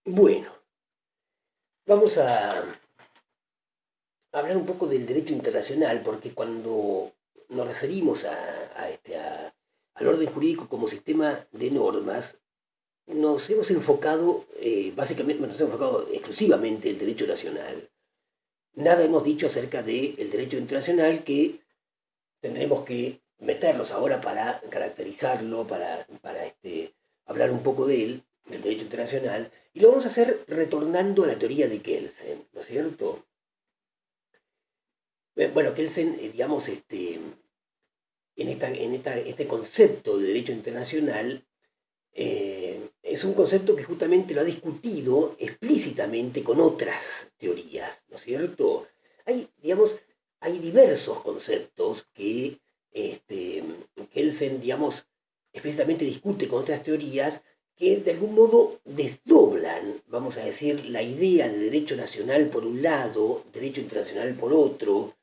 Bueno, vamos a hablar un poco del derecho internacional, porque cuando nos referimos al orden jurídico como sistema de normas, nos hemos enfocado, básicamente, nos hemos enfocado exclusivamente en el derecho nacional. Nada hemos dicho acerca del derecho internacional, que tendremos que meterlos ahora para caracterizarlo, para hablar un poco de él, del derecho internacional, y lo vamos a hacer retornando a la teoría de Kelsen, ¿no es cierto? Bueno, Kelsen, digamos, este concepto de derecho internacional es un concepto que justamente lo ha discutido explícitamente con otras teorías, ¿no es cierto? Digamos, hay diversos conceptos que Kelsen, digamos, explícitamente discute con otras teorías que de algún modo desdoblan, vamos a decir, la idea de derecho nacional por un lado, derecho internacional por otro,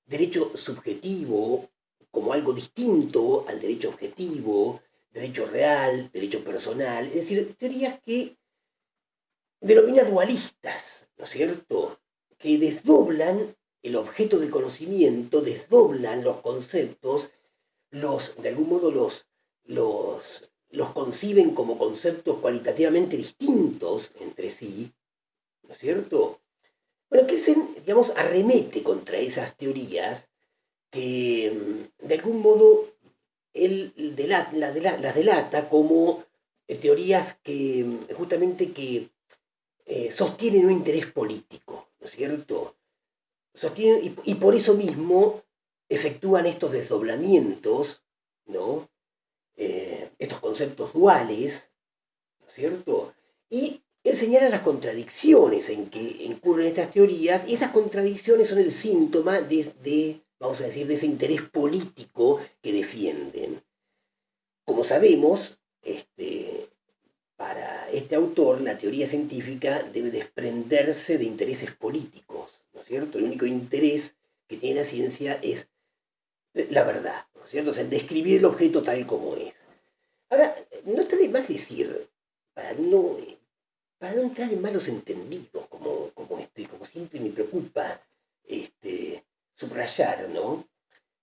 derecho subjetivo como algo distinto al derecho objetivo, derecho real, derecho personal, es decir, teorías que denomina dualistas, ¿no es cierto? Que desdoblan el objeto de conocimiento, desdoblan los conceptos, de algún modo los conciben como conceptos cualitativamente distintos entre sí, ¿no es cierto? Bueno, Kelsen, digamos, arremete contra esas teorías que de algún modo él las delata como teorías que justamente que sostienen un interés político, ¿no es cierto? Sostienen, y por eso mismo efectúan estos desdoblamientos, ¿no? Estos conceptos duales, ¿no es cierto? Y él señala las contradicciones en que incurren estas teorías, y esas contradicciones son el síntoma vamos a decir, de ese interés político que defienden. Como sabemos, para este autor, la teoría científica debe desprenderse de intereses políticos, ¿no es cierto? El único interés que tiene la ciencia es la verdad, ¿no es cierto? O sea, el describir el objeto tal como es. Ahora, no está de más decir, para no, para no entrar en malos entendidos, como siempre me preocupa subrayar, ¿no?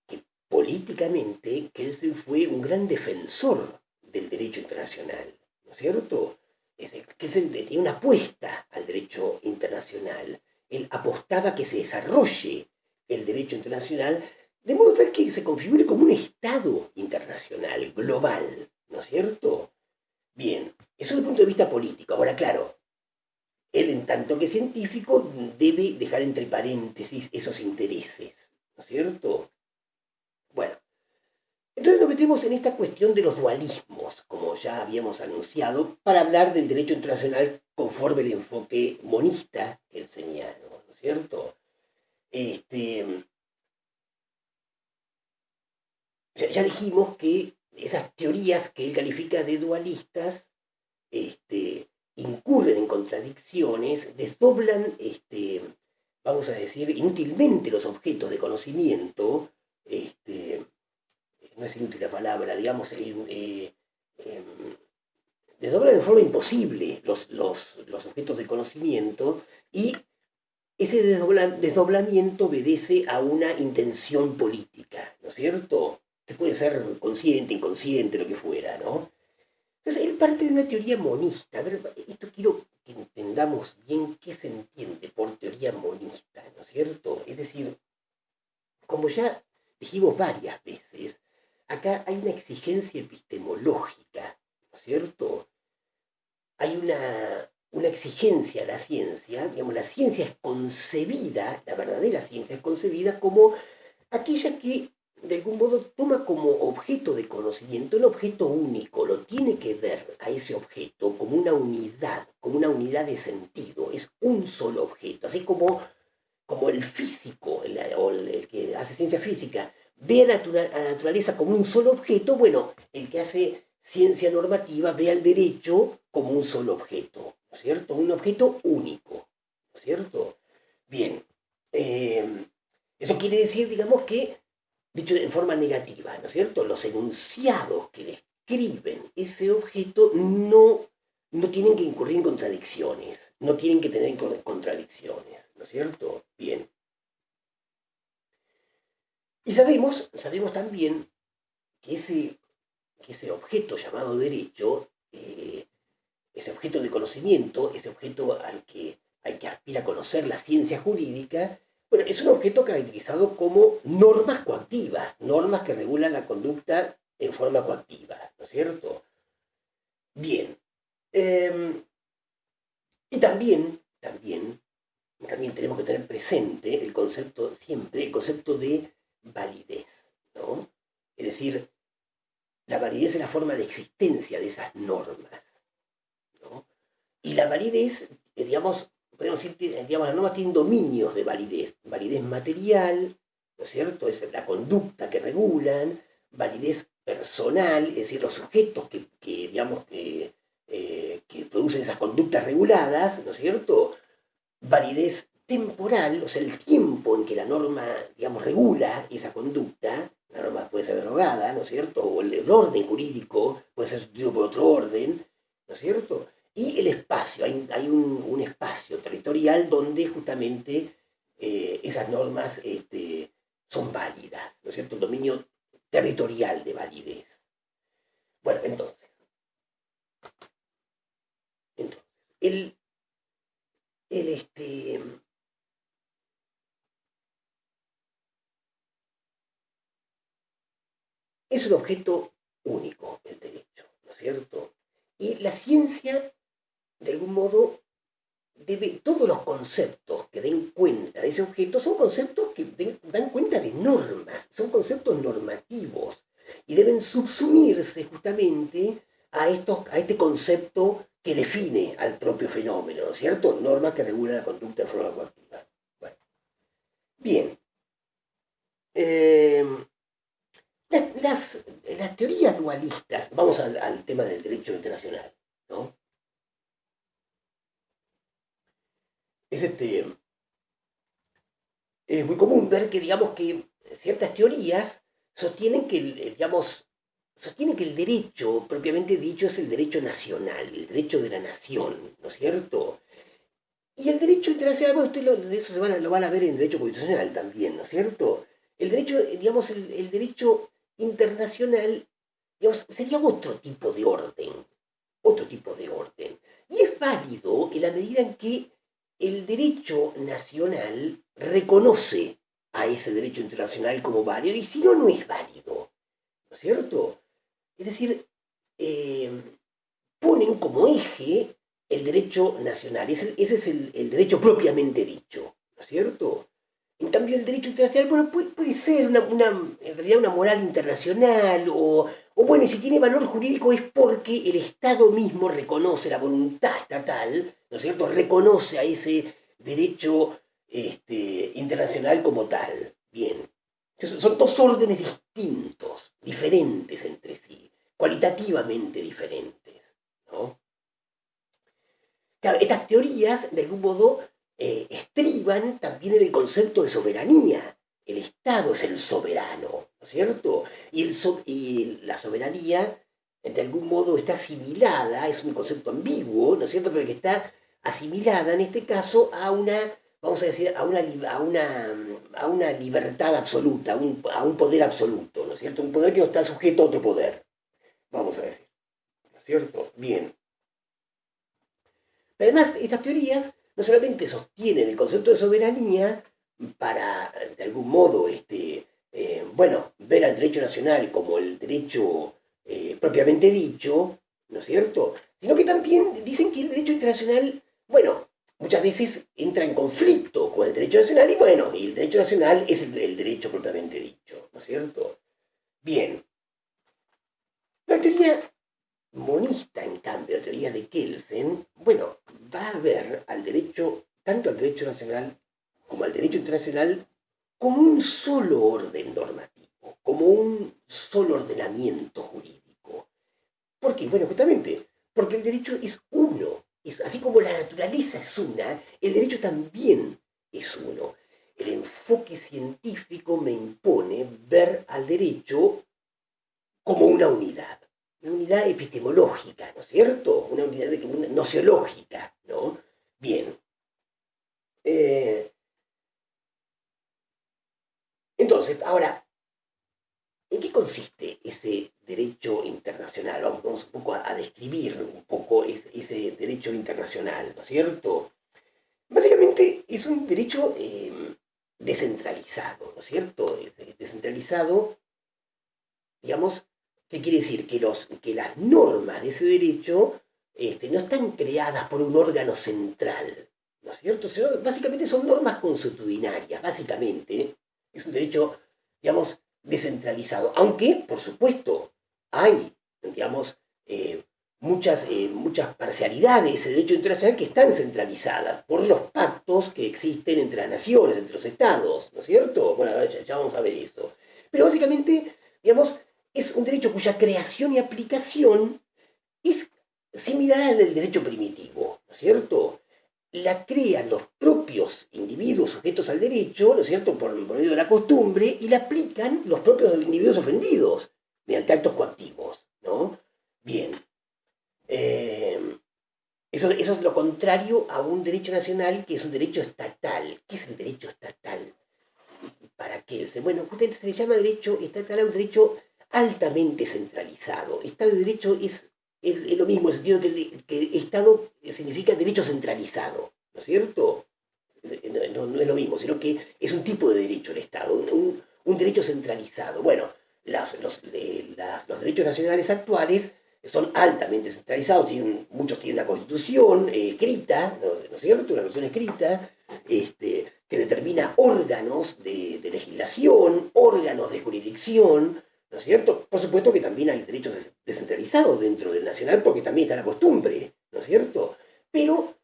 Que políticamente Kelsen fue un gran defensor del derecho internacional, ¿no es cierto? Kelsen tenía una apuesta al derecho internacional. Él apostaba que se desarrolle el derecho internacional de modo tal que se configure como un Estado internacional, global, ¿no es cierto? Bien, eso desde el punto de vista político. Ahora, claro, él en tanto que científico debe dejar entre paréntesis esos intereses, ¿no es cierto? Bueno, entonces nos metemos en esta cuestión de los dualismos, como ya habíamos anunciado, para hablar del derecho internacional conforme el enfoque monista kelseniano, ¿no es cierto? Ya dijimos que esas teorías que él califica de dualistas incurren en contradicciones, desdoblan, vamos a decir, inútilmente los objetos de conocimiento, no es inútil la palabra, digamos, desdoblan de forma imposible los objetos de conocimiento, y ese desdoblamiento obedece a una intención política, ¿no es cierto? Que puede ser consciente, inconsciente, lo que fuera, ¿no? Entonces, él parte de una teoría monista. A ver, esto quiero que entendamos bien qué se entiende por teoría monista, ¿no es cierto? Es decir, como ya dijimos varias veces, acá hay una exigencia epistemológica, ¿no es cierto? Hay una exigencia a la ciencia, digamos, la ciencia es concebida, la verdadera ciencia es concebida como aquella que de algún modo toma como objeto de conocimiento un objeto único, lo tiene que ver a ese objeto como una unidad de sentido, es un solo objeto, así como el físico o el que hace ciencia física ve a la naturaleza como un solo objeto. Bueno, el que hace ciencia normativa ve al derecho como un solo objeto, ¿no es cierto? Un objeto único, ¿no es cierto? Bien, eso quiere decir, digamos, que, dicho en forma negativa, ¿no es cierto? Los enunciados que describen ese objeto no tienen que incurrir en contradicciones, no tienen que tener contradicciones, ¿no es cierto? Bien. Y sabemos también que ese objeto llamado derecho, ese objeto de conocimiento, ese objeto al que aspira a conocer la ciencia jurídica, bueno, es un objeto caracterizado como normas coactivas, normas que regulan la conducta en forma coactiva, ¿no es cierto? Bien. Y también tenemos que tener presente el concepto, siempre el concepto de validez, ¿no? Es decir, la validez es la forma de existencia de esas normas, ¿no? Y la validez, digamos, podemos decir, digamos, las normas tienen dominios de validez. Validez material, ¿no es cierto? Es la conducta que regulan, validez personal, es decir, los sujetos digamos, que producen esas conductas reguladas, ¿no es cierto? Validez temporal, o sea, el tiempo en que la norma, digamos, regula esa conducta. La norma puede ser derogada, ¿no es cierto? O el orden jurídico puede ser sustituido por otro orden, ¿no es cierto? Y el espacio, hay un espacio territorial donde justamente esas normas son válidas, ¿no es cierto? El dominio territorial de validez. Bueno, entonces el, el, es un objeto único, el derecho, ¿no es cierto? Y la ciencia, de algún modo, todos los conceptos que den cuenta de ese objeto son conceptos que dan cuenta de normas, son conceptos normativos y deben subsumirse justamente a este concepto que define al propio fenómeno, ¿no es cierto? Normas que regulan la conducta de forma coactiva. Bueno, bien. Eh, las teorías dualistas, vamos al tema del derecho internacional, ¿no? Es es muy común ver que, digamos, que ciertas teorías sostienen que, digamos, sostienen que el derecho, propiamente dicho, es el derecho nacional, el derecho de la nación, ¿no es cierto? Y el derecho internacional, bueno, de eso lo van a ver en el derecho constitucional también, ¿no es cierto? El derecho, digamos, el derecho internacional, digamos, sería otro tipo de orden. Y es válido en la medida en que el derecho nacional reconoce a ese derecho internacional como válido, y si no, no es válido, ¿no es cierto? Es decir, eh, ponen como eje el derecho nacional, ese es el derecho propiamente dicho, ¿no es cierto? En cambio, el derecho internacional, bueno, puede ser en realidad una moral internacional, o bueno, y si tiene valor jurídico es porque el Estado mismo reconoce la voluntad estatal, ¿no es cierto? Reconoce a ese derecho internacional como tal. Bien. Entonces, son dos órdenes distintos, diferentes entre sí, cualitativamente diferentes, ¿no? Claro, estas teorías, de algún modo, estriban también en el concepto de soberanía. El Estado es el soberano, ¿no es cierto? Y la soberanía, de algún modo, está asimilada, es un concepto ambiguo, ¿no es cierto? Pero que está asimilada, en este caso, a una, vamos a decir, a una libertad absoluta, a un poder absoluto, ¿no es cierto? Un poder que no está sujeto a otro poder, vamos a decir, ¿no es cierto? Bien. Además, estas teorías no solamente sostienen el concepto de soberanía para, de algún modo, bueno, ver al derecho nacional como el derecho propiamente dicho, ¿no es cierto? Sino que también dicen que el derecho internacional, bueno, muchas veces entra en conflicto con el derecho nacional y bueno, y el derecho nacional es el derecho propiamente dicho, ¿no es cierto? Bien, la teoría monista, en cambio, la teoría de Kelsen, bueno, va a ver al derecho, tanto al derecho nacional como al derecho internacional, como un solo orden normativo, como un solo ordenamiento jurídico. ¿Por qué? Bueno, justamente porque el derecho es uno. Así como la naturaleza es una, el derecho también es uno. El enfoque científico me impone ver al derecho como una unidad. una unidad epistemológica, ¿no es cierto? Una unidad nociológica, ¿no? Bien. Entonces, ahora, ¿en qué consiste ese derecho internacional? Vamos un poco a describir un poco ese derecho internacional, ¿no es cierto? Básicamente es un derecho descentralizado, ¿no es cierto? Descentralizado, digamos, ¿qué quiere decir? Que las normas de ese derecho no están creadas por un órgano central, ¿no es cierto? Básicamente son normas consuetudinarias, básicamente. Es un derecho, digamos, descentralizado. Aunque, por supuesto, hay, digamos, muchas parcialidades de ese derecho internacional que están centralizadas por los pactos que existen entre las naciones, entre los estados, ¿no es cierto? Bueno, ya vamos a ver eso. Pero básicamente, digamos, es un derecho cuya creación y aplicación es similar al del derecho primitivo, ¿no es cierto? La crean los propios individuos sujetos al derecho, ¿no es cierto?, por medio de la costumbre, y la aplican los propios individuos ofendidos, mediante actos coactivos, ¿no? Bien. Eso es lo contrario a un derecho nacional que es un derecho estatal. ¿Qué es el derecho estatal? ¿Para qué? Bueno, justamente se le llama derecho estatal a un derecho altamente centralizado. Estado de Derecho es lo mismo, en el sentido que Estado significa derecho centralizado, ¿no es cierto? No es lo mismo, sino que es un tipo de derecho el Estado, un derecho centralizado. Bueno, los derechos nacionales actuales son altamente centralizados, muchos tienen una constitución escrita, ¿no es cierto? Una constitución escrita, que determina órganos de legislación, órganos de jurisdicción, ¿no es cierto? Por supuesto que también hay derechos descentralizados dentro del nacional, porque también está la costumbre, ¿no es cierto? Pero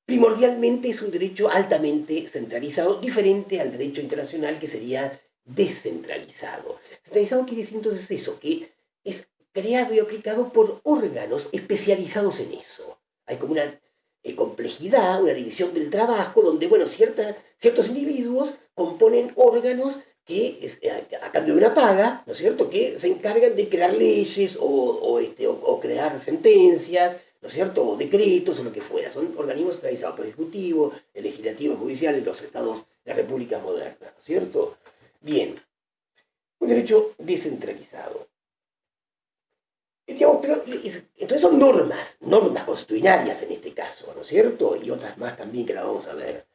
primordialmente es un derecho altamente centralizado, diferente al derecho internacional que sería descentralizado. Centralizado quiere decir entonces eso, que es creado y aplicado por órganos especializados en eso. Hay como una complejidad, una división del trabajo, donde, bueno, ciertos individuos componen órganos que, a cambio de una paga, ¿no es cierto?, que se encargan de crear leyes o crear sentencias, ¿no es cierto?, o decretos o lo que fuera. Son organismos realizados por el Ejecutivo, el Legislativo, el Judicial en los estados, las repúblicas modernas, ¿no es cierto? Bien, un derecho descentralizado. Digamos, pero, entonces son normas constitucionarias en este caso, ¿no es cierto? Y otras más también que la vamos a ver.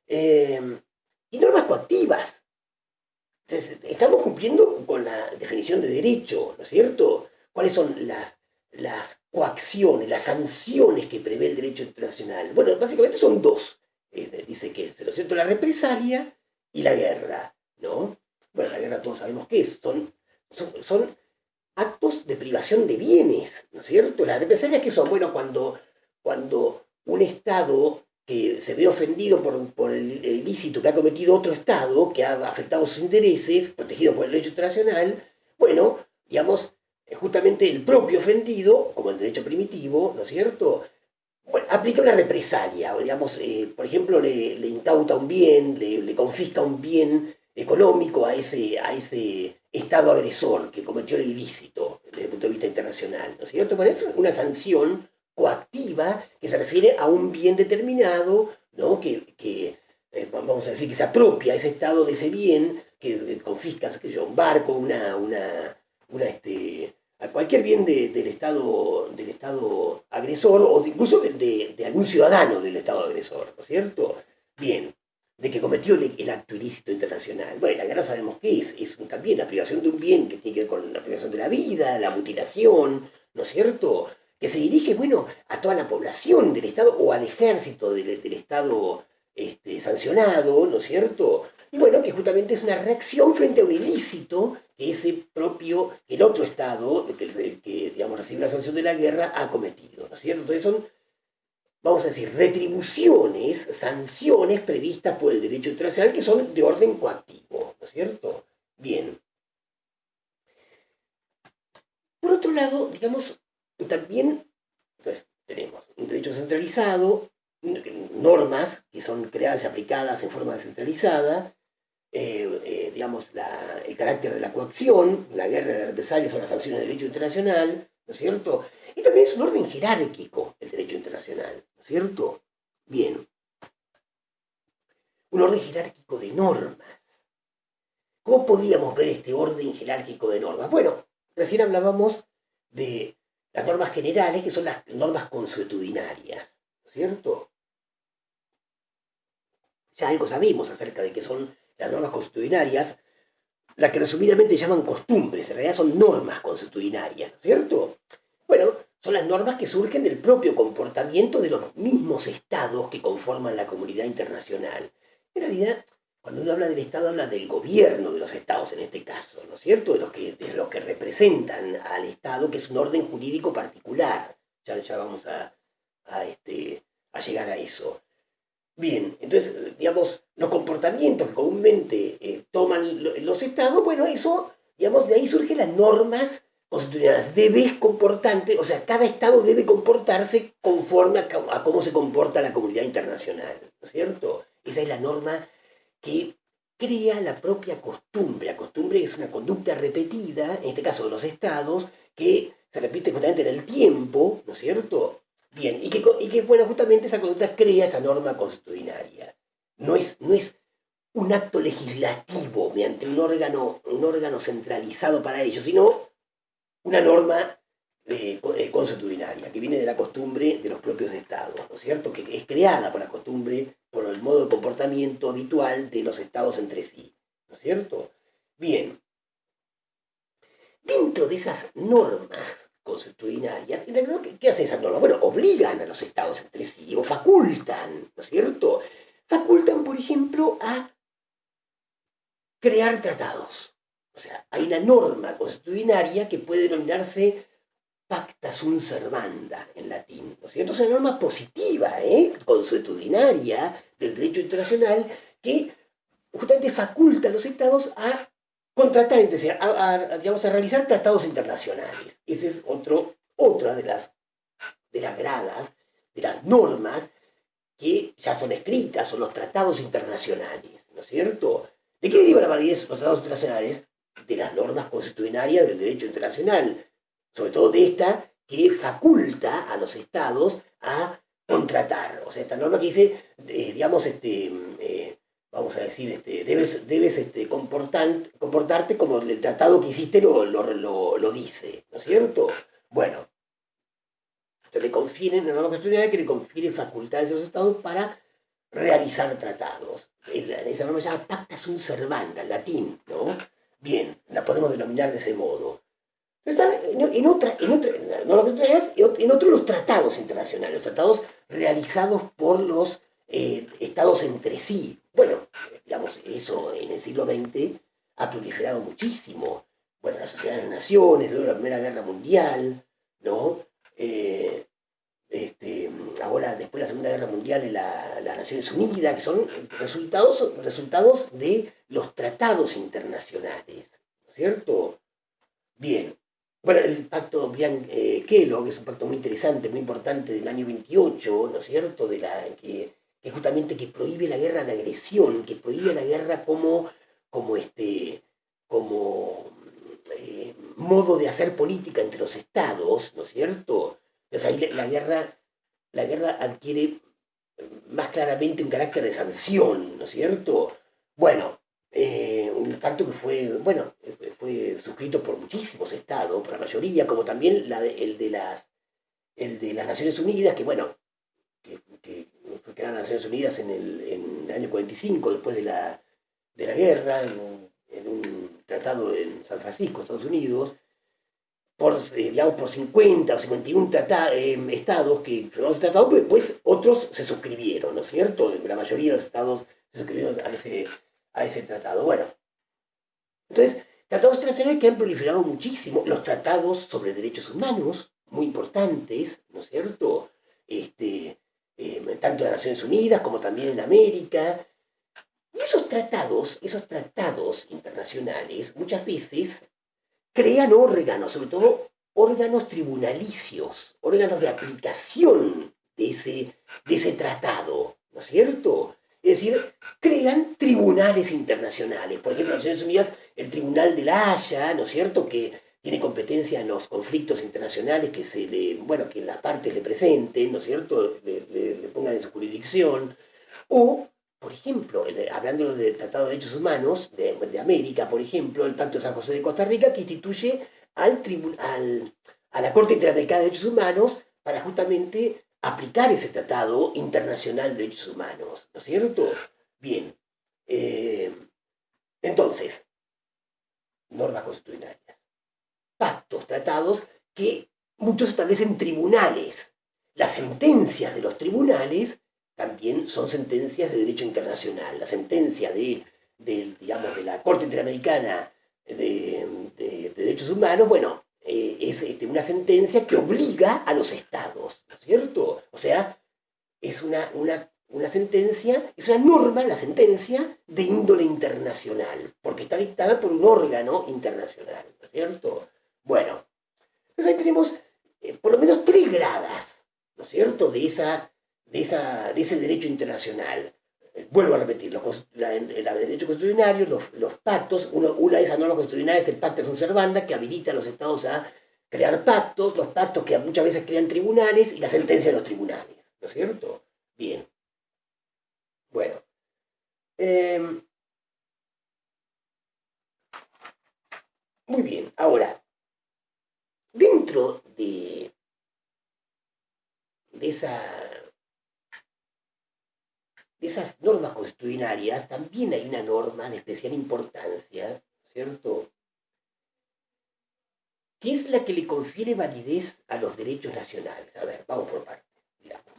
Y normas coactivas. Entonces, estamos cumpliendo con la definición de derecho, ¿no es cierto? ¿Cuáles son las coacciones, las sanciones que prevé el derecho internacional? Bueno, básicamente son dos. Dice que es, ¿no es cierto?, la represalia y la guerra, ¿no? Bueno, la guerra todos sabemos qué es. Son actos de privación de bienes, ¿no es cierto? Las represalias que son, bueno, cuando un Estado que se ve ofendido por el ilícito que ha cometido otro Estado, que ha afectado sus intereses, protegido por el derecho internacional, bueno, digamos, justamente el propio ofendido, como el derecho primitivo, ¿no es cierto?, bueno, aplica una represalia, o digamos, por ejemplo, le incauta un bien, le confisca un bien económico a ese Estado agresor que cometió el ilícito desde el punto de vista internacional, ¿no es cierto? Bueno, es una sanción coactiva que se refiere a un bien determinado, ¿no?, vamos a decir, que se apropia ese Estado de ese bien, que confisca, qué sé yo, un barco, a cualquier bien del Estado agresor o incluso de algún ciudadano del Estado agresor, ¿no es cierto? Bien, de que cometió el acto ilícito internacional. Bueno, la guerra sabemos qué es también la privación de un bien que tiene que ver con la privación de la vida, la mutilación, ¿no es cierto?, que se dirige, bueno, a toda la población del Estado o al ejército del Estado sancionado, ¿no es cierto? Y bueno, que justamente es una reacción frente a un ilícito que el otro Estado, que digamos, recibe la sanción de la guerra, ha cometido, ¿no es cierto? Entonces son, vamos a decir, retribuciones, sanciones previstas por el derecho internacional que son de orden coactivo, ¿no es cierto? Bien. Por otro lado, digamos, también, entonces, tenemos un derecho centralizado, normas que son creadas y aplicadas en forma descentralizada, digamos, el carácter de la coacción, la guerra de la represalia son las sanciones del derecho internacional, ¿no es cierto? Y también es un orden jerárquico el derecho internacional, ¿no es cierto? Bien, un orden jerárquico de normas. ¿Cómo podíamos ver este orden jerárquico de normas? Bueno, recién hablábamos de las normas generales, que son las normas consuetudinarias, ¿no es cierto? Ya algo sabemos acerca de qué son las normas consuetudinarias, las que resumidamente llaman costumbres, en realidad son normas consuetudinarias, ¿no es cierto? Bueno, son las normas que surgen del propio comportamiento de los mismos estados que conforman la comunidad internacional. En realidad, cuando uno habla del Estado, habla del gobierno de los estados en este caso, ¿no es cierto? De los que representan al Estado, que es un orden jurídico particular. Ya vamos a llegar a eso. Bien, entonces, digamos, los comportamientos que comúnmente toman los estados, bueno, eso, digamos, de ahí surgen las normas constitucionales. Debes comportarte, o sea, cada estado debe comportarse conforme a cómo se comporta la comunidad internacional, ¿no es cierto? Esa es la norma que crea la propia costumbre. La costumbre es una conducta repetida, en este caso de los estados, que se repite justamente en el tiempo, ¿no es cierto? Bien, bueno, justamente esa conducta crea esa norma constitucionaria. No es un acto legislativo mediante un órgano centralizado para ello, sino una norma consuetudinaria, que viene de la costumbre de los propios estados, ¿no es cierto? Que es creada por la costumbre, por el modo de comportamiento habitual de los estados entre sí, ¿no es cierto? Bien, dentro de esas normas consuetudinarias, ¿qué hacen esas normas? Bueno, obligan a los estados entre sí, o facultan, ¿no es cierto? Facultan, por ejemplo, a crear tratados. O sea, hay una norma consuetudinaria que puede denominarse pacta sunt servanda en latín, ¿no es cierto? Es una norma positiva, consuetudinaria del derecho internacional que justamente faculta a los estados a contratar, es decir, digamos, a realizar tratados internacionales. Esa es otra de las gradas, de las normas que ya son escritas, son los tratados internacionales, ¿no es cierto? ¿De qué derivan la validez los tratados internacionales? De las normas consuetudinarias del derecho internacional, sobre todo de esta que faculta a los estados a contratar. O sea, esta norma que dice, digamos, vamos a decir, debes comportarte como el tratado que hiciste lo dice, ¿no es cierto? Bueno, le confieren, la norma constitucional que le confiere facultades a los estados para realizar tratados. Esa norma se llama pacta sunt servanda, en latín, ¿no? Bien, la podemos denominar de ese modo. Están en otro los tratados internacionales, los tratados realizados por los estados entre sí. Bueno, digamos, eso en el siglo XX ha proliferado muchísimo. Bueno, la Sociedad de las Naciones, luego la Primera Guerra Mundial, ¿no? Ahora, después de la Segunda Guerra Mundial, las Naciones Unidas, que son resultados de los tratados internacionales, ¿no es cierto? Bien. Bueno, el pacto Briand-Kellogg, que es un pacto muy interesante, muy importante del año 28, ¿no es cierto? Que justamente que prohíbe la guerra de agresión, que prohíbe la guerra como modo de hacer política entre los estados, ¿no es cierto? Entonces ahí la guerra adquiere más claramente un carácter de sanción, ¿no es cierto? Bueno, un pacto que fue suscrito por muchísimos estados, por la mayoría, como también el de las Naciones Unidas, que bueno, que fue creada las Naciones Unidas en el año 45, después de la guerra, en un tratado en San Francisco, Estados Unidos, digamos, por 50 o 51 estados que firmaron ese tratado, pero después otros se suscribieron, ¿no es cierto? La mayoría de los estados se suscribieron a ese tratado. Bueno, entonces, tratados internacionales que han proliferado muchísimo, los tratados sobre derechos humanos, muy importantes, ¿no es cierto? Tanto en las Naciones Unidas como también en América. Y esos tratados internacionales, muchas veces crean órganos, sobre todo órganos tribunalicios, órganos de aplicación de ese tratado, ¿no es cierto? Es decir, crean tribunales internacionales. Por ejemplo, en las Naciones Unidas, el Tribunal de la Haya, ¿no es cierto?, que tiene competencia en los conflictos internacionales que las partes le presenten, ¿no es cierto?, le pongan en su jurisdicción. O, por ejemplo, hablando del Tratado de Derechos Humanos de América, por ejemplo, el Pacto de San José de Costa Rica, que instituye a la Corte Interamericana de Derechos Humanos para justamente aplicar ese Tratado Internacional de Derechos Humanos, ¿no es cierto? Bien, entonces, normas constitucionales, pactos, tratados que muchos establecen tribunales. Las sentencias de los tribunales también son sentencias de derecho internacional. La sentencia digamos, de la Corte Interamericana de Derechos Humanos, bueno, es una sentencia que obliga a los estados, ¿no es cierto? O sea, es una sentencia, es una norma, la sentencia, de índole internacional, porque está dictada por un órgano internacional, ¿no es cierto? Bueno, entonces ahí tenemos por lo menos 3 gradas, ¿no es cierto?, de ese derecho internacional. Vuelvo a repetir, el derecho constitucional, los pactos, una de esas normas constitucionales es el Pacta Sunt Servanda, que habilita a los estados a crear pactos, los pactos que muchas veces crean tribunales y la sentencia de los tribunales, ¿no es cierto? Bien. Bueno. Muy bien, ahora, dentro de esas normas constitucionarias también hay una norma de especial importancia, ¿cierto?, que es la que le confiere validez a los derechos nacionales. A ver, vamos por partes, digamos.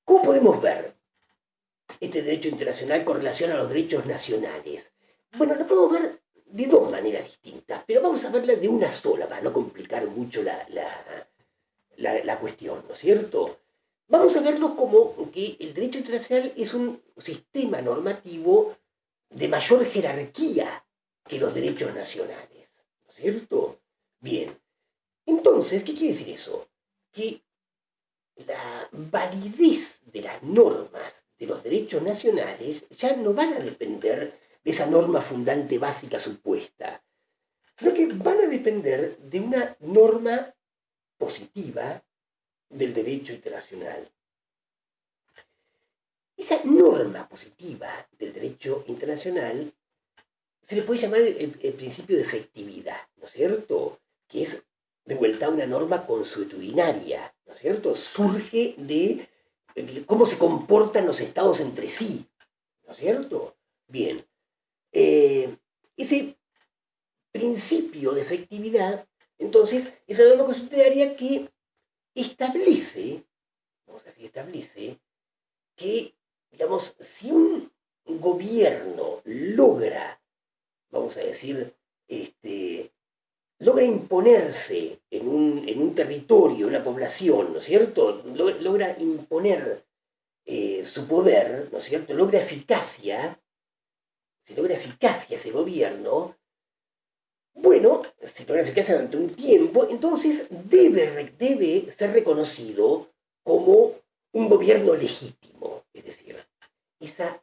¿Cómo podemos ver este derecho internacional con relación a los derechos nacionales? Bueno, lo podemos ver de 2 maneras distintas, pero vamos a verla de una sola para no complicar mucho la cuestión, ¿no es cierto? Vamos a verlo como que el derecho internacional es un sistema normativo de mayor jerarquía que los derechos nacionales, ¿no es cierto? Bien, entonces, ¿qué quiere decir eso? Que la validez de las normas de los derechos nacionales ya no van a depender de esa norma fundante básica supuesta, sino que van a depender de una norma positiva del derecho internacional. Esa norma positiva del derecho internacional se le puede llamar el principio de efectividad, ¿no es cierto?, que es de vuelta una norma consuetudinaria, ¿no es cierto?, surge de cómo se comportan los estados entre sí, ¿no es cierto? Bien, ese principio de efectividad, entonces, es una norma consuetudinaria que establece, vamos a decir, establece que, digamos, si un gobierno logra, vamos a decir, logra imponerse en un territorio, en una población, ¿no es cierto?, logra imponer su poder, ¿no es cierto?, logra eficacia, si logra eficacia ese gobierno, bueno, si logra eficacia durante un tiempo, entonces debe ser reconocido como un gobierno legítimo. Es decir, esa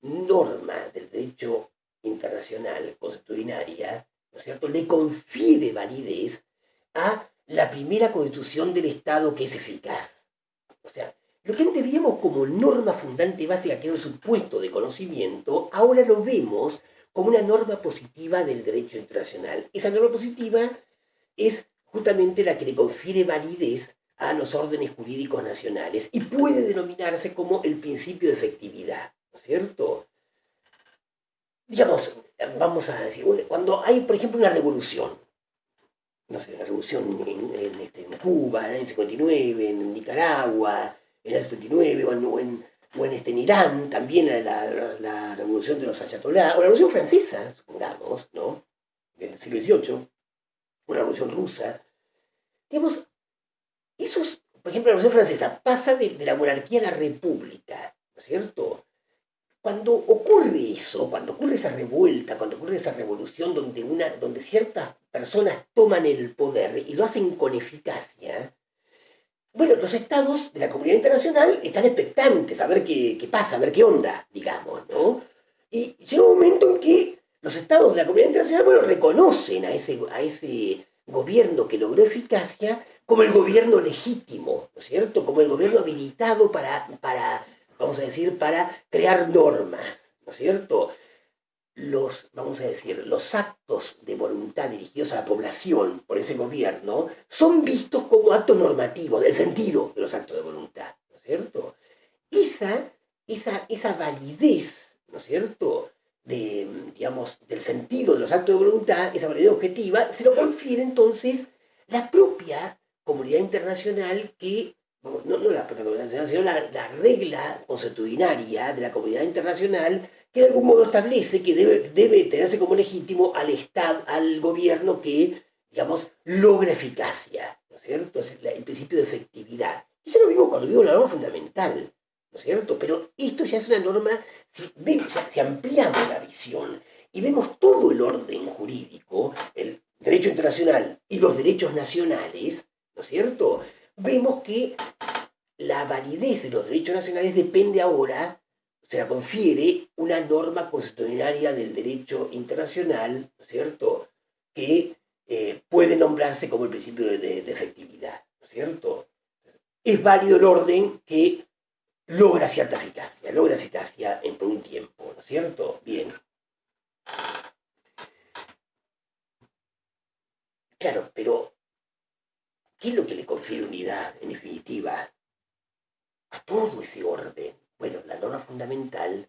norma del derecho internacional consuetudinaria, ¿no es cierto?, le confiere validez a la primera constitución del Estado que es eficaz. O sea, lo que antes veíamos como norma fundante básica, que era un supuesto de conocimiento, ahora lo vemos como una norma positiva del derecho internacional. Esa norma positiva es justamente la que le confiere validez a los órdenes jurídicos nacionales y puede denominarse como el principio de efectividad, ¿no es cierto? Digamos, vamos a decir, cuando hay, por ejemplo, una revolución, no sé, la revolución en Cuba, en el 59, en Nicaragua, en el 79, en Irán, también la revolución de los ayatolás, o la revolución francesa, supongamos, ¿no?, del siglo XVIII, o la revolución rusa, digamos, por ejemplo, la revolución francesa pasa de la monarquía a la república, ¿no es cierto? Cuando ocurre eso, cuando ocurre esa revuelta, cuando ocurre esa revolución donde ciertas personas toman el poder y lo hacen con eficacia, bueno, los estados de la comunidad internacional están expectantes a ver qué pasa, a ver qué onda, digamos, ¿no? Y llega un momento en que los estados de la comunidad internacional, bueno, reconocen a ese gobierno que logró eficacia como el gobierno legítimo, ¿no es cierto? Como el gobierno habilitado vamos a decir, para crear normas, ¿no es cierto? Vamos a decir, los actos de voluntad dirigidos a la población por ese gobierno son vistos como actos normativos, del sentido de los actos de voluntad, ¿no es cierto? Esa validez, ¿no es cierto?, digamos, del sentido de los actos de voluntad, esa validez objetiva, se lo confiere entonces la propia comunidad internacional que, no la propia comunidad internacional, sino la regla consuetudinaria de la comunidad internacional que de algún modo establece que debe tenerse como legítimo al Estado, al gobierno que, digamos, logra eficacia, ¿no es cierto? Es el principio de efectividad. Y ya lo vimos cuando vimos la norma fundamental, ¿no es cierto? Pero esto ya es una norma, si ampliamos la visión y vemos todo el orden jurídico, el derecho internacional y los derechos nacionales, ¿no es cierto? Vemos que la validez de los derechos nacionales depende ahora, se la confiere una norma constitucional del derecho internacional, ¿no es cierto?, que puede nombrarse como el principio de efectividad, ¿no es cierto? Es válido el orden que logra cierta eficacia por un tiempo, ¿no es cierto? Bien. Claro, pero ¿qué es lo que le confiere unidad, en definitiva, a todo ese orden? Bueno, la norma fundamental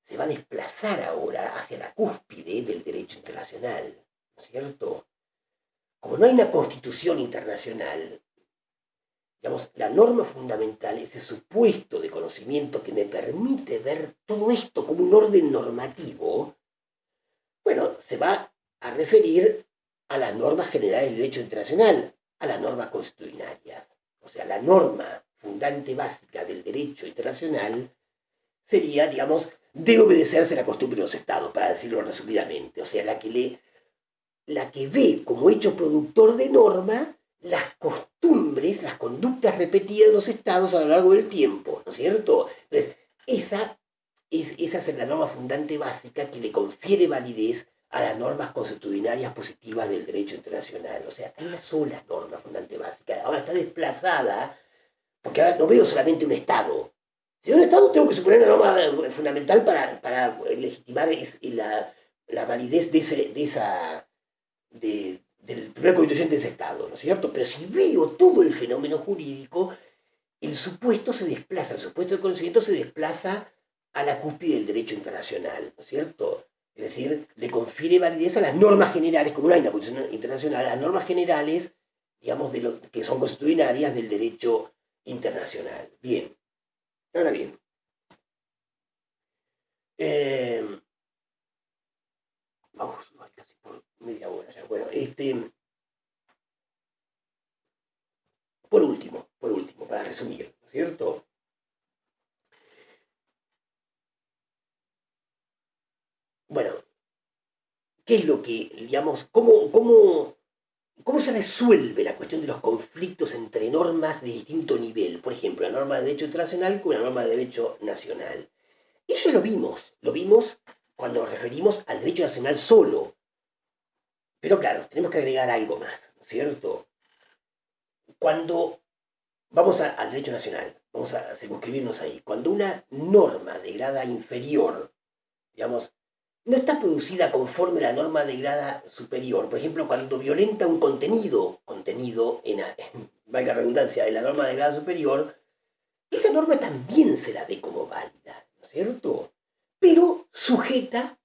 se va a desplazar ahora hacia la cúspide del derecho internacional, ¿no es cierto? Como no hay una constitución internacional, digamos, la norma fundamental, ese supuesto de conocimiento que me permite ver todo esto como un orden normativo, bueno, se va a referir a las normas generales del derecho internacional, a las normas constitucionarias. O sea, la norma fundante básica del derecho internacional sería, digamos, debe obedecerse la costumbre de los estados, para decirlo resumidamente. O sea, la que ve como hecho productor de norma las costumbres, las conductas repetidas de los estados a lo largo del tiempo, ¿no es cierto? Entonces, esa es la norma fundante básica que le confiere validez a las normas consuetudinarias positivas del derecho internacional. O sea, hay una sola norma fundante básica. Ahora está desplazada, porque ahora no veo solamente un estado. Si veo un estado, tengo que suponer una norma fundamental para legitimar la validez del primer constituyente de ese estado, ¿no es cierto? Pero si veo todo el fenómeno jurídico, el supuesto se desplaza, el supuesto de conocimiento se desplaza a la cúspide del derecho internacional, ¿no es cierto? Es decir, le confiere validez a las normas generales, como no hay una constitución internacional, a las normas generales, digamos, que son constitucionarias del derecho internacional. Bien. Ahora bien. Vamos casi por media hora ya. Bueno, por último, para resumir, ¿no es cierto? Bueno, ¿qué es lo que, digamos, cómo se resuelve la cuestión de los conflictos entre normas de distinto nivel? Por ejemplo, la norma de derecho internacional con la norma de derecho nacional. Eso lo vimos cuando nos referimos al derecho nacional solo. Pero claro, tenemos que agregar algo más, ¿no es cierto? Cuando vamos al derecho nacional, vamos a circunscribirnos ahí, cuando una norma de grada inferior, digamos, no está producida conforme a la norma de grada superior. Por ejemplo, cuando violenta un contenido valga la redundancia, en la norma de grada superior, esa norma también se la ve como válida, ¿no es cierto? Pero sujeta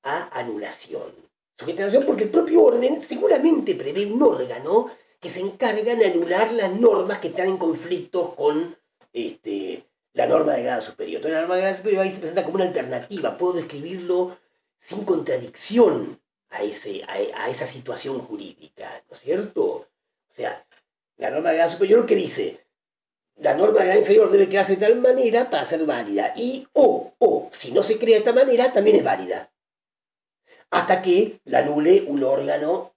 a anulación. Sujeta a anulación porque el propio orden seguramente prevé un órgano que se encarga de anular las normas que están en conflicto con la norma de grado superior. Entonces la norma de grado superior ahí se presenta como una alternativa. Puedo describirlo sin contradicción a esa situación jurídica, ¿no es cierto? O sea, la norma de grado superior que dice, la norma de grado inferior debe crearse de tal manera para ser válida, y si no se crea de esta manera, también es válida, hasta que la anule un órgano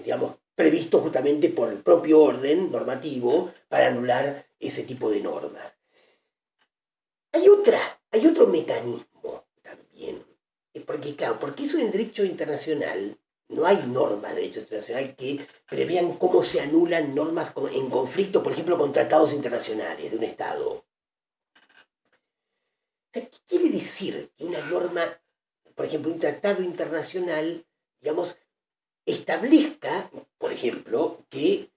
digamos, previsto justamente por el propio orden normativo para anular ese tipo de normas. Hay otro mecanismo también Porque, claro, porque eso en el derecho internacional, no hay normas de derecho internacional que prevean cómo se anulan normas en conflicto, por ejemplo, con tratados internacionales de un Estado. O sea, ¿qué quiere decir que una norma, por ejemplo, un tratado internacional, digamos, establezca, por ejemplo, que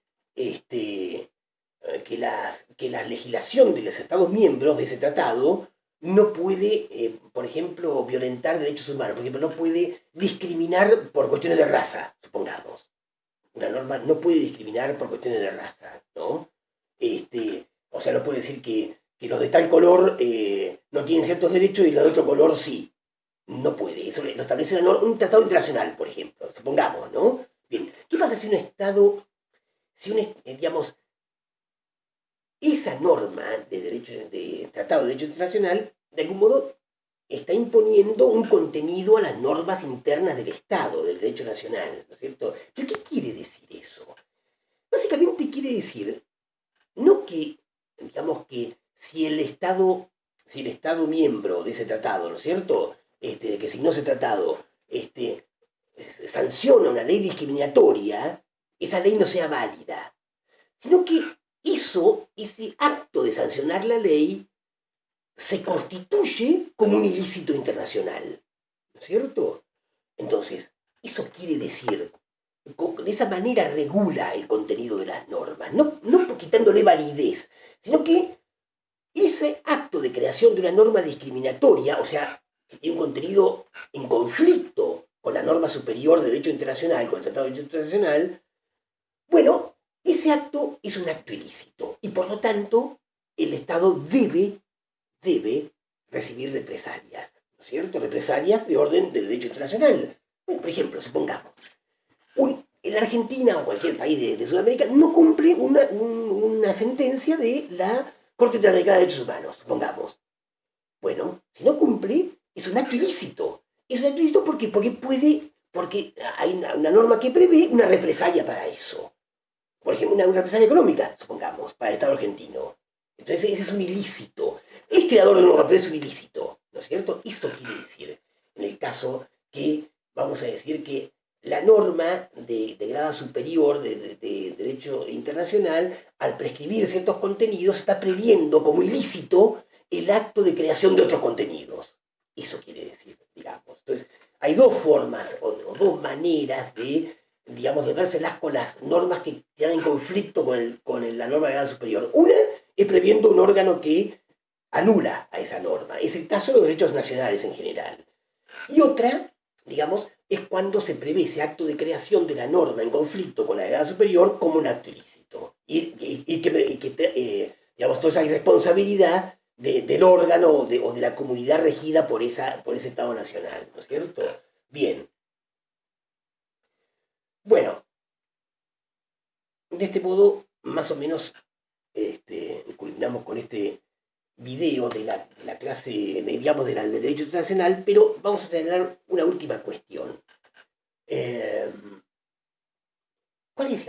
la legislación de los Estados miembros de ese tratado no puede, por ejemplo, violentar derechos humanos, por ejemplo, no puede discriminar por cuestiones de raza, supongamos. Una norma no puede discriminar por cuestiones de raza, ¿no? O sea, no puede decir que los de tal color no tienen ciertos derechos y los de otro color sí. No puede. Eso lo establece un tratado internacional, por ejemplo, supongamos, ¿no? Bien, ¿qué pasa si un Estado, digamos, esa norma de derecho, de tratado de derecho internacional, de algún modo está imponiendo un contenido a las normas internas del Estado, del derecho nacional, ¿no es cierto? ¿Pero qué quiere decir eso? Básicamente quiere decir, no que, digamos que si el Estado miembro de ese tratado, ¿no es cierto?, que signó ese tratado, sanciona una ley discriminatoria, esa ley no sea válida, sino que ese acto de sancionar la ley, se constituye como un ilícito internacional, ¿no es cierto? Entonces, eso quiere decir, de esa manera regula el contenido de las normas, no quitándole validez, sino que ese acto de creación de una norma discriminatoria, o sea, que tiene un contenido en conflicto con la norma superior de derecho internacional, con el Tratado de Derecho Internacional, bueno, ese acto es un acto ilícito y por lo tanto el Estado debe recibir represalias, ¿no es cierto? Represalias de orden del derecho internacional. Bueno, por ejemplo, supongamos, la Argentina o cualquier país de Sudamérica no cumple una sentencia de la Corte Interamericana de Derechos Humanos, supongamos. Bueno, si no cumple, es un acto ilícito. Es un acto ilícito porque hay una norma que prevé una represalia para eso. Por ejemplo, una represalia económica, supongamos, para el Estado argentino. Entonces ese es un ilícito. Es creador de norma, pero es un ilícito, ¿no es cierto? Eso quiere decir, en el caso que, vamos a decir que la norma de grado superior de derecho internacional, al prescribir ciertos contenidos, está previendo como ilícito el acto de creación de otros contenidos. Eso quiere decir, digamos. Entonces, hay dos formas o dos maneras de, digamos, de vérselas con las normas que están en conflicto con la norma de grado superior. Una es previendo un órgano que anula a esa norma. Es el caso de los derechos nacionales en general. Y otra, digamos, es cuando se prevé ese acto de creación de la norma en conflicto con la de grado superior como un acto ilícito. Y que digamos, toda esa irresponsabilidad del órgano o de la comunidad regida por ese Estado nacional, ¿no es cierto? Bien. Bueno, de este modo, más o menos, culminamos con este video de la clase, digamos, del derecho internacional, pero vamos a tener una última cuestión. ¿Cuál es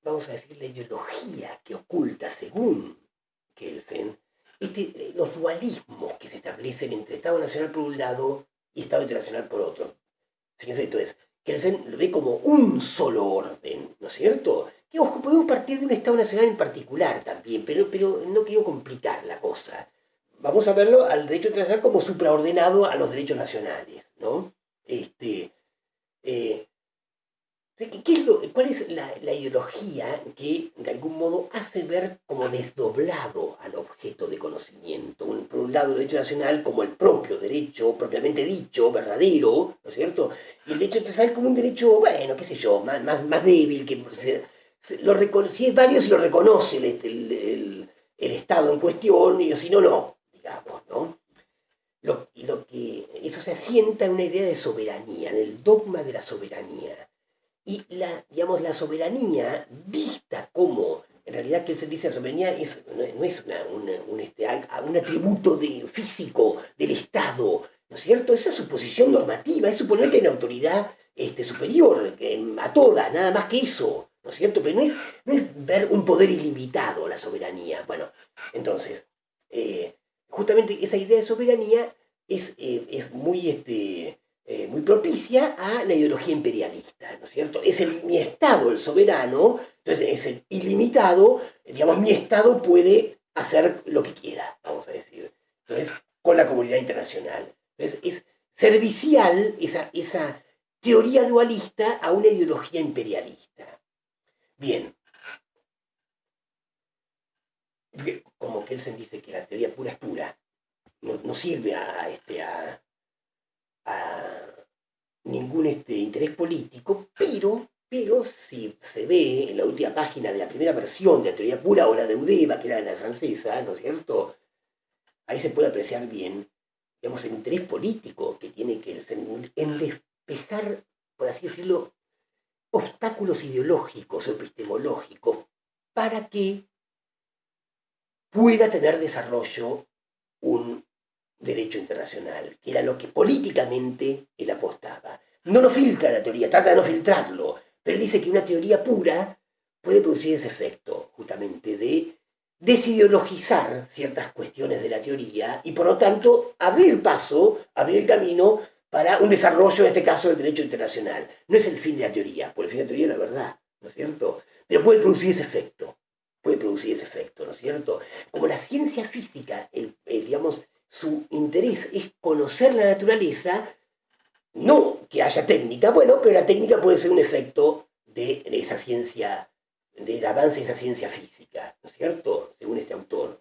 vamos a decir, la ideología que oculta, según Kelsen, los dualismos que se establecen entre Estado Nacional por un lado y Estado Internacional por otro? Fíjense, entonces, Kelsen lo ve como un solo orden, ¿no es cierto? Que, ojo, podemos partir de un Estado Nacional en particular también, pero no quiero complicar la cosa. Vamos a verlo al derecho internacional como supraordenado a los derechos nacionales, ¿no? ¿Cuál es la ideología que de algún modo hace ver como desdoblado al objeto de conocimiento? Por un lado, el derecho nacional como el propio derecho, propiamente dicho, verdadero, ¿no es cierto? Y el derecho internacional como un derecho, bueno, qué sé yo, más débil, que si es válido, se lo reconoce el Estado en cuestión, y si no, no, digamos, ¿no? Eso se asienta en una idea de soberanía, en el dogma de la soberanía. Y digamos, la soberanía vista como, en realidad, que se dice la soberanía no es un atributo físico del Estado, ¿no es cierto? Esa es su posición normativa, es suponer que hay una autoridad superior a todas, nada más que eso, ¿no es cierto? Pero no es ver un poder ilimitado la soberanía. Bueno, entonces, justamente esa idea de soberanía es muy propicia a la ideología imperialista, ¿no es cierto? Es mi Estado el soberano, entonces es el ilimitado, digamos, mi Estado puede hacer lo que quiera, vamos a decir. Entonces, con la comunidad internacional. Entonces, es servicial esa teoría dualista a una ideología imperialista. Bien, como Kelsen dice que la teoría pura es pura, no sirve a ningún interés político, pero si se ve en la última página de la primera versión de la teoría pura o la de Eudeva, que era la francesa, ¿no es cierto? Ahí se puede apreciar bien, digamos, el interés político que tiene Kelsen en despejar, por así decirlo, obstáculos ideológicos o epistemológicos para que pueda tener desarrollo un derecho internacional, que era lo que políticamente él apostaba. No lo filtra la teoría, trata de no filtrarlo, pero él dice que una teoría pura puede producir ese efecto, justamente, de desideologizar ciertas cuestiones de la teoría y por lo tanto abrir paso, abrir el camino para un desarrollo, en este caso, del derecho internacional. No es el fin de la teoría, porque el fin de la teoría es la verdad, ¿no es cierto? Pero puede producir ese efecto, ¿no es cierto? Como la ciencia física, digamos, su interés es conocer la naturaleza, no que haya técnica, bueno, pero la técnica puede ser un efecto de esa ciencia, del avance de esa ciencia física, ¿no es cierto? Según este autor.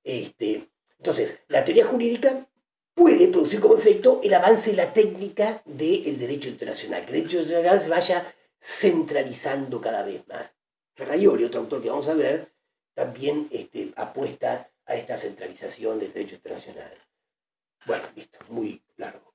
Entonces, la teoría jurídica puede producir como efecto el avance de la técnica del derecho internacional, que el derecho internacional se vaya centralizando cada vez más. Ferraioli, otro autor que vamos a ver, también apuesta a esta centralización del derecho internacional. Bueno, listo, muy largo.